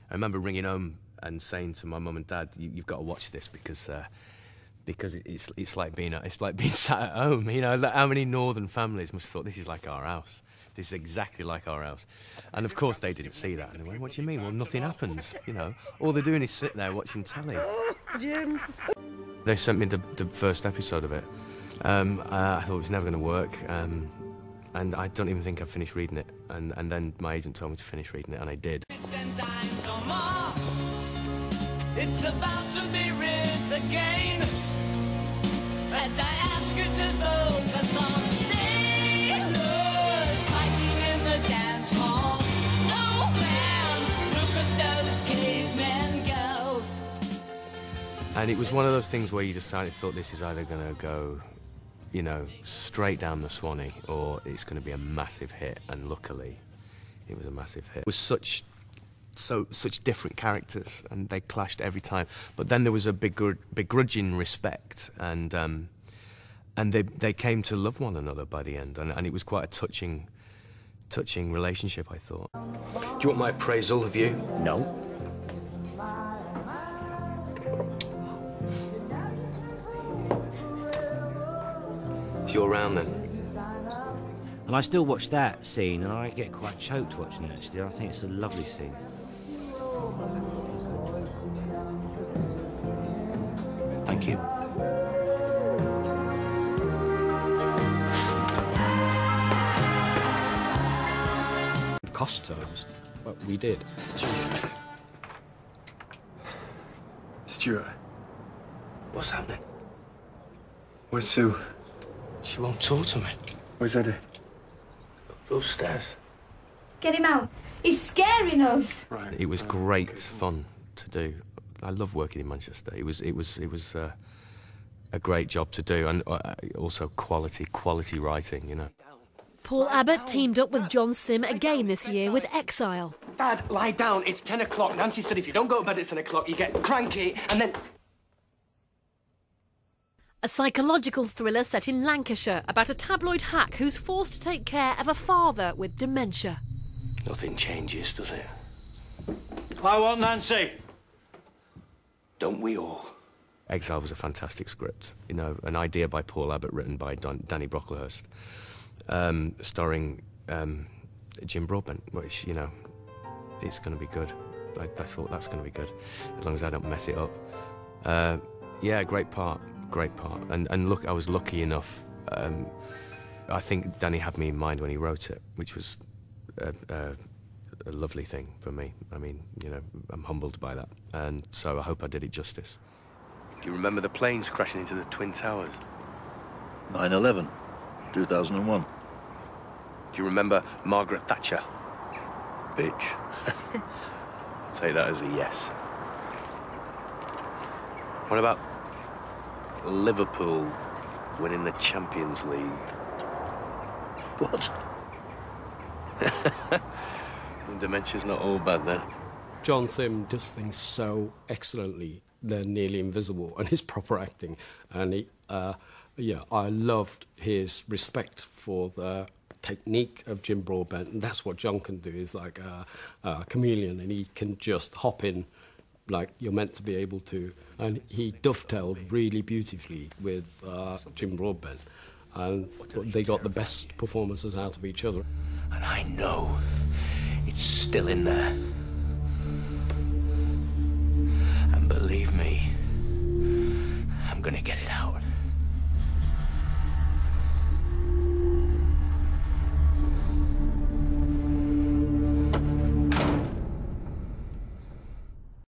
I remember ringing home and saying to my mum and dad, "You've got to watch this because it's like being sat at home." You know, how many northern families must have thought this is like our house. This is exactly like our house. And of course they didn't see that. And they went, "What do you mean?" "Well, nothing happens, you know. All they're doing is sit there watching telly." Jim. They sent me the first episode of it. I thought it was never going to work. And I don't even think I finished reading it. And then my agent told me to finish reading it, and I did. 10 times or more. It's about to be writ again. As I ask you to focus on sailors fighting in the dance hall. Oh man, look at those cavemen go. And it was one of those things where you decided, thought this is either going to go, you know, straight down the Swanee, or it's going to be a massive hit. And luckily, it was a massive hit. It was such different characters, and they clashed every time. But then there was a begrudging respect, and they came to love one another by the end, and it was quite a touching relationship, I thought. Do you want my appraisal of you? No. It's your round then. And I still watch that scene, and I get quite choked watching it, actually. I think it's a lovely scene. Thank you. Cost terms, but we did. Jesus. Stuart. What's happening? Where's Sue? She won't talk to me. Where's Eddie? Upstairs. Get him out. He's scaring us. Right. It was great fun to do. I love working in Manchester. It was a great job to do, and also quality writing, you know. Paul Abbott teamed up with John Simm again this year with Exile. Dad, lie down. It's 10 o'clock. Nancy said if you don't go to bed at 10 o'clock, you get cranky, and then... A psychological thriller set in Lancashire about a tabloid hack who's forced to take care of a father with dementia. Nothing changes, does it? I want Nancy. Don't we all? Exile was a fantastic script. You know, an idea by Paul Abbott, written by Danny Brocklehurst, starring Jim Broadbent, which, you know, it's going to be good. I thought that's going to be good, as long as I don't mess it up. Yeah, great part. And look, I was lucky enough. I think Danny had me in mind when he wrote it, which was a lovely thing for me. I mean, you know, I'm humbled by that, and so I hope I did it justice. Do you remember the planes crashing into the Twin Towers? 9/11, 2001. Do you remember Margaret Thatcher? Bitch. I'll take that as a yes. What about Liverpool winning the Champions League? What? Dementia's not all bad then. John Simm does things so excellently, they're nearly invisible, and his proper acting. And he, yeah, I loved his respect for the technique of Jim Broadbent, and that's what John can do. He's like a chameleon, and he can just hop in like you're meant to be able to. And he dovetailed really beautifully with Jim Broadbent, and they got the best performances out of each other. And I know it's still in there. And believe me, I'm gonna get it out.